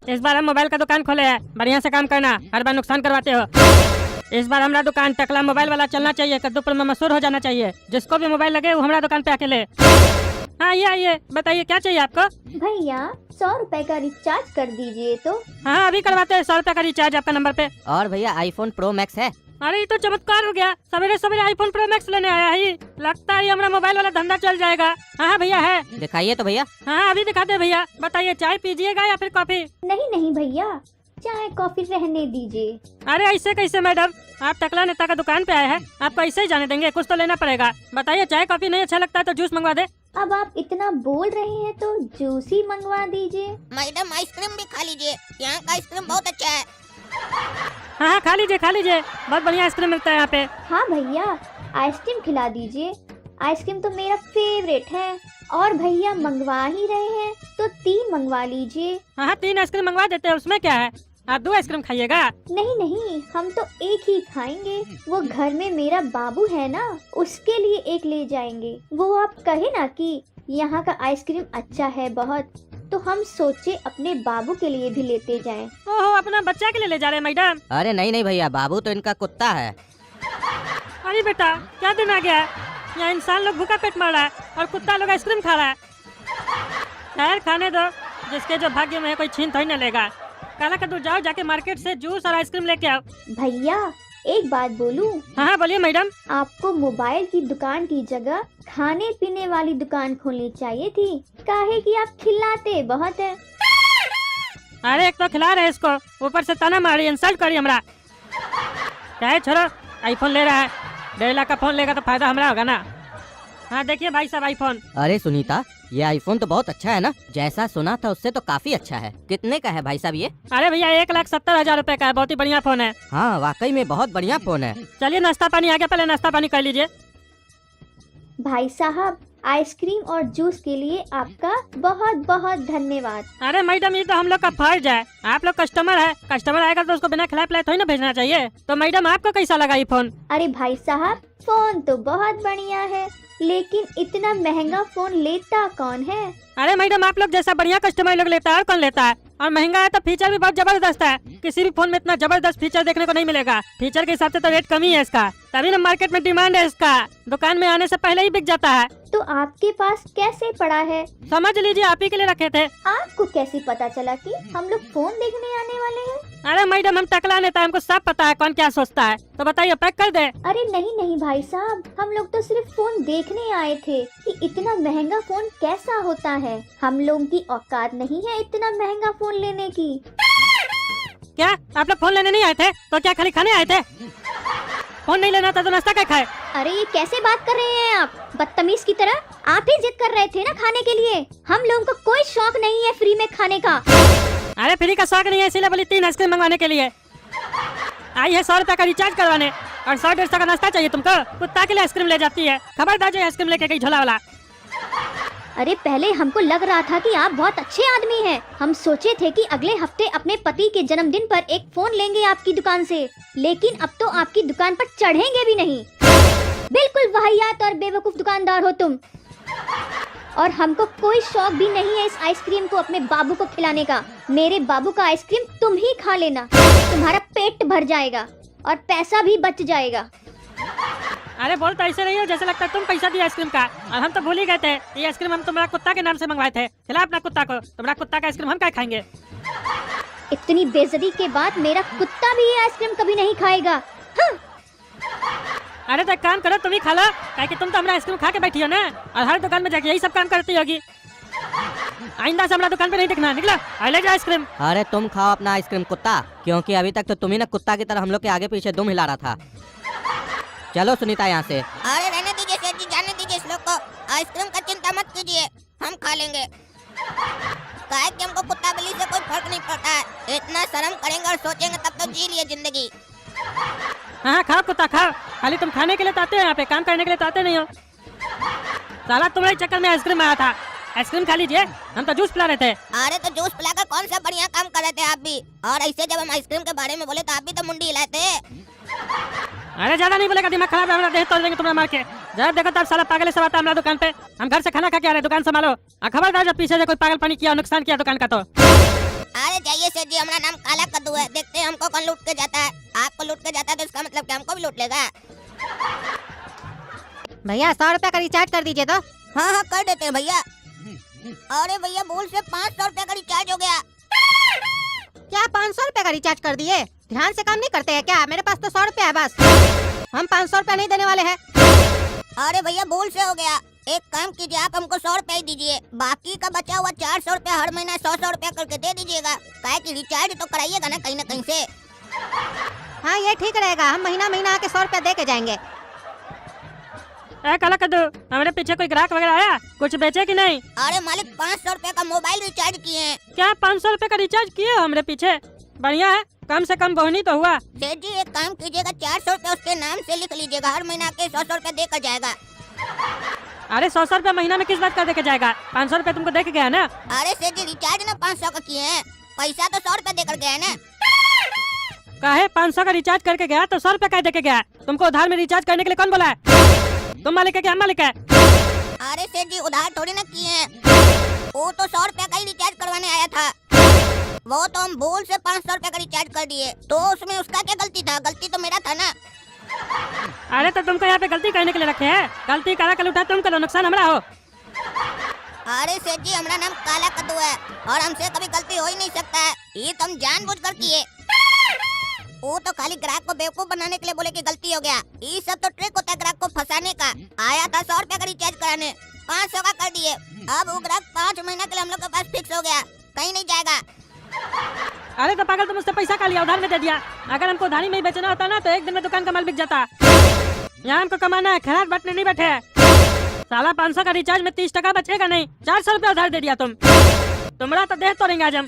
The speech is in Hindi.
इस बार हम मोबाइल का दुकान खोले हैं, बढ़िया से काम करना, हर बार नुकसान करवाते हो। इस बार हमारा दुकान टकला मोबाइल वाला चलना चाहिए, कद्दूपुर में मशहूर हो जाना चाहिए। जिसको भी मोबाइल लगे वो हमारा दुकान पे आके ले। हाँ ये आइए, बताइए क्या चाहिए आपको? भैया 100 रुपए का रिचार्ज कर दीजिए तो। हाँ अभी करवाते हैं 100 रुपए का रिचार्ज आपका नंबर पे। और भैया आईफोन प्रो मैक्स है? अरे ये तो चमत्कार हो गया, सवेरे सवेरे आईफोन प्रो मैक्स लेने आया ही। लगता है हमारा मोबाइल वाला धंधा चल जाएगा। हाँ भैया है। दिखाइए तो भैया। हाँ अभी दिखाते हैं भैया। बताइए चाय पीजिएगा या फिर कॉफी? नहीं नहीं भैया, चाय कॉफी रहने दीजिए। अरे ऐसे कैसे मैडम, आप टकला नेता का दुकान पे आए हैं, आपको ऐसे ही जाने देंगे? कुछ तो लेना पड़ेगा। बताइए चाय कॉफी नहीं अच्छा लगता है तो जूस मंगवा दे। अब आप इतना बोल रहे हैं तो जूस ही मंगवा दीजिए। मैडम आइसक्रीम भी खा लीजिए, यहाँ का आइसक्रीम बहुत अच्छा है। हाँ हाँ खा लीजिए, बहुत बढ़िया आइसक्रीम मिलता है यहाँ पे। हाँ भैया आइसक्रीम खिला दीजिए, आइसक्रीम तो मेरा फेवरेट है। और भैया मंगवा ही रहे हैं तो 3 मंगवा लीजिए। हाँ 3 आइसक्रीम मंगवा देते हैं, उसमें क्या है? आप 2 आइसक्रीम खाइएगा? नहीं नहीं, हम तो एक ही खाएंगे। वो घर में मेरा बाबू है ना, उसके लिए एक ले जाएंगे। वो आप कहे ना कि यहाँ का आइसक्रीम अच्छा है बहुत, तो हम सोचे अपने बाबू के लिए भी लेते जाएं। ओहो अपना बच्चा के लिए ले जा रहे हैं मैडम? अरे नहीं नहीं भैया, बाबू तो इनका कुत्ता है। अरे बेटा क्या दिन आ गया है, यहाँ इंसान लोग भूखा पेट मर रहा है और कुत्ता लोग आइसक्रीम खा रहा है। खैर खाने दो, जिसके जो भाग्य में है कोई छीन थोड़ी न लेगा। काला कद्दू जाओ जाके मार्केट से जूस और आइसक्रीम लेके आओ। भैया एक बात बोलूं? हाँ बोलिए मैडम। आपको मोबाइल की दुकान की जगह खाने पीने वाली दुकान खोलनी चाहिए थी, काहे कि आप खिलाते बहुत है। अरे एक तो खिला रहे इसको, ऊपर से ताना मारी, इंसल्ट करी हमरा। क्या है छोरो, आईफोन ले रहा है, 1.5 लाख का फोन लेगा तो फायदा हमारा होगा ना। हाँ देखिए भाई साहब आईफोन। अरे सुनीता, ये आईफोन तो बहुत अच्छा है ना? जैसा सुना था उससे तो काफी अच्छा है। कितने का है भाई साहब ये? अरे भैया 1,70,000 रुपए का है, बहुत ही बढ़िया फोन है। हाँ वाकई में बहुत बढ़िया फोन है। चलिए नाश्ता पानी आ गया, पहले नाश्ता पानी कर लीजिए। भाई साहब आइसक्रीम और जूस के लिए आपका बहुत बहुत धन्यवाद। अरे मैडम ये तो हम लोग का फर्ज है, आप लोग कस्टमर है, कस्टमर आएगा तो उसको बिना खिलाए पिलाए थोड़ी ना भेजना चाहिए। तो मैडम आपको कैसा लगा ये फोन? अरे भाई साहब फोन तो बहुत बढ़िया है, लेकिन इतना महंगा फोन लेता कौन है? अरे मैडम आप लोग जैसा बढ़िया कस्टमर लोग लेता है और कौन लेता है? और महंगा है तो फीचर भी बहुत जबरदस्त है। किसी भी फोन में इतना जबरदस्त फीचर देखने को नहीं मिलेगा। फीचर के हिसाब से तो रेट कम ही है इसका, तभी ना मार्केट में डिमांड है इसका। दुकान में आने से पहले ही बिक जाता है। तो आपके पास कैसे पड़ा है? समझ लीजिए आप ही के लिए रखे थे। आपको कैसे पता चला कि हम लोग फोन देखने आने वाले हैं? अरे मैडम हम टकला नेता, हमको सब पता है कौन क्या सोचता है। तो बताइए पैक कर दे? अरे नहीं नहीं भाई साहब, हम लोग तो सिर्फ फोन देखने आए थे कि इतना महंगा फोन कैसा होता है। हम लोगों की औकात नहीं है इतना महंगा फोन लेने की। क्या आप लोग फोन लेने नहीं आए थे तो क्या खाली खाने आए थे? फोन नहीं लेना था तो नाश्ता क्या खाए? अरे ये कैसे बात कर रहे हैं आप, बदतमीज की तरह। आप ही जिद कर रहे थे ना खाने के लिए। हम लोगों को कोई शौक नहीं है फ्री में खाने का। अरे फ्री का शौक नहीं है, इसीलिए बोली 3 आइसक्रीम मंगवाने के लिए आई है। 100 रुपए का रिचार्ज करवाने और 100-150 का नाश्ता चाहिए तुमको। कुत्ता के लिए आइसक्रीम ले जाती है, खबरदार जो आइसक्रीम लेके गई झोला वाला। अरे पहले हमको लग रहा था कि आप बहुत अच्छे आदमी हैं। हम सोचे थे कि अगले हफ्ते अपने पति के जन्मदिन पर एक फोन लेंगे आपकी दुकान से, लेकिन अब तो आपकी दुकान पर चढ़ेंगे भी नहीं। बिल्कुल वाहियात और बेवकूफ दुकानदार हो तुम। और हमको कोई शौक भी नहीं है इस आइसक्रीम को अपने बाबू को खिलाने का। मेरे बाबू का आइसक्रीम तुम ही खा लेना, तुम्हारा पेट भर जाएगा और पैसा भी बच जाएगा। अरे बोल तो ऐसे रही हो जैसे लगता है तुम पैसा दिया आइसक्रीम का, और हम तो भूल ही गए थे। ये आइसक्रीम हम तुम्हारा कुत्ता के नाम से मंगवाए थे। खिला अपना कुत्ता को, तुम्हारा कुत्ता का आइसक्रीम हम क्या खाएंगे? इतनी बेइज्जती के बाद मेरा कुत्ता भी ये आइसक्रीम कभी नहीं खाएगा। हाँ। अरे तो एक काम करो, तुम ही खा लो, कि तुम तो हमारा आइसक्रीम खा के बैठी हो ना, और हर दुकान में जाके यही सब काम करती होगी। आइंदा से हमारा दुकान पे नहीं दिखना, निकलो और ले जाओ आइसक्रीम। अरे तुम खाओ अपना आइसक्रीम कुत्ता, क्योंकि अभी तक तो तुम ही ना कुत्ता की तरह हम लोग के आगे पीछे दुम हिला रहा था। चलो सुनीता यहाँ से। अरे रहने दीजिए सेठ जी, जाने दीजिए इस लोग को। आइसक्रीम का चिंता मत कीजिए, हम खा लेंगे। काहे कि हमको कुत्ता बिल्ली से कोई फर्क नहीं पड़ता है। इतना शर्म करेंगे और सोचेंगे तब तो जी लिए जिंदगी। हाँ खाओ कुत्ता खाओ, खाली तुम खाने के लिए तो आते हो, यहाँ पे काम करने के लिए तो आते नहीं हो। साला तुम्हारे चक्कर में आइसक्रीम आया था, आइसक्रीम खा लीजिए, हम तो जूस पिला रहे थे। अरे तो जूस पिलाकर कौन सा बढ़िया काम कर रहे थे आप भी। और ऐसे जब हम आइसक्रीम के बारे में बोले तो आप भी तो मुंडी हिलाए थे। अरे ज्यादा नहीं बोलेगा, दिमाग खराब है हमारा, देह तोड़ देंगे तुम्हारा मार के। जब देखो तब साला पागल सब आता है हमारा दुकान पे। हम घर से खाना खा के आ रहे, दुकान संभालो। खबरदार जब पीछे से कोई पागल पानी किया, नुकसान किया दुकान का तो। अरे जाइए सेठ जी, हमारा नाम काला कद्दू है। देखते हैं हमको कौन लूट के जाता है। आपको लूट के जाता है तो इसका मतलब कि हमको भी लूट लेगा। भैया 100 रुपया का रिचार्ज कर दीजिए तो। हाँ हाँ कर देते हैं भैया। अरे भैया भूल से 500 रुपया का रिचार्ज हो गया। क्या 500 रुपया का रिचार्ज कर दिए? ध्यान से काम नहीं करते हैं क्या? मेरे पास तो 100 रुपया है बस। हम 500 रुपया नहीं देने वाले हैं। अरे भैया भूल से हो गया। एक काम कीजिए, आप हमको 100 रुपया ही दीजिए, बाकी का बचा हुआ 400 रुपया हर महीना 100 रुपया करके दे दीजिएगा। काहे कि रिचार्ज तो कराइएगा ना कहीं से। हाँ ये ठीक रहेगा, हम महीना महीना आके 100 रुपया दे के जाएंगे। ए काला कद्दू, हमारे पीछे कोई ग्राहक वगैरह आया? कुछ बेचे कि नहीं? अरे मालिक 500 रुपया का मोबाइल रिचार्ज किए हैं। क्या 500 रुपए का रिचार्ज किए हो हमरे पीछे? बढ़िया है, कम से कम बोहनी तो हुआ। सेठ जी एक काम कीजिएगा, 400 रुपया उसके नाम से लिख लीजिएगा, हर महीना के 100 रुपया देकर जाएगा। अरे 100 रुपया महीना में किस बात का देके जाएगा? 500 रुपया तुमको दे के गया ना? अरे सेठ जी रिचार्ज ना 500 का किए हैं, पैसा तो 100 रुपया देकर गया है ना। काहे 500 का रिचार्ज करके गया तो 100 रुपया का देके गया? तुमको उधार में रिचार्ज करने के लिए कौन बोला है? तुम मालिक है क्या हम मालिक है? अरे सेठ जी उधार थोड़ी ना किए हैं, वो तो 100 रुपया का ही रिचार्ज करवाने आया था। वो तो हम भूल से 500 रुपया का रिचार्ज कर दिए, तो उसमें उसका क्या गलती था? गलती तो मेरा था ना। अरे तो तुमको यहाँ पे गलती करने के लिए रखे हैं? गलती काला कल उठा तुम करो, नुकसान हमारा हो। अरे सेठ जी हमारा नाम काला कद्दू है और हमसे कभी गलती हो ही नहीं सकता है, ये तो हम जानबूझकर किए। वो तो खाली ग्राहक को बेवकूफ बनाने के लिए बोले कि गलती हो गया। ये सब तो ट्रिक होता है ग्राहक को फंसाने का। आया था 100 रुपया का रिचार्ज कराने, 500 का कर दिए। अब वो ग्राहक 5 महीना के लिए हम लोग के पास फिक्स हो गया, कहीं नहीं जाएगा। अरे तो पागल, तुम उससे पैसा का लिया, उधार में दे दिया। अगर हमको उधारी में ही बेचना होता ना तो एक दिन में दुकान का माल बिक जाता। यहाँ हमको कमाना है, खराब बटने नहीं बैठे हैं। साला 500 का रिचार्ज में 30 टका बचेगा नहीं, 400 रुपया उधार दे दिया तुम। तुम्हारा तो देख तो रहेंगे आज हम।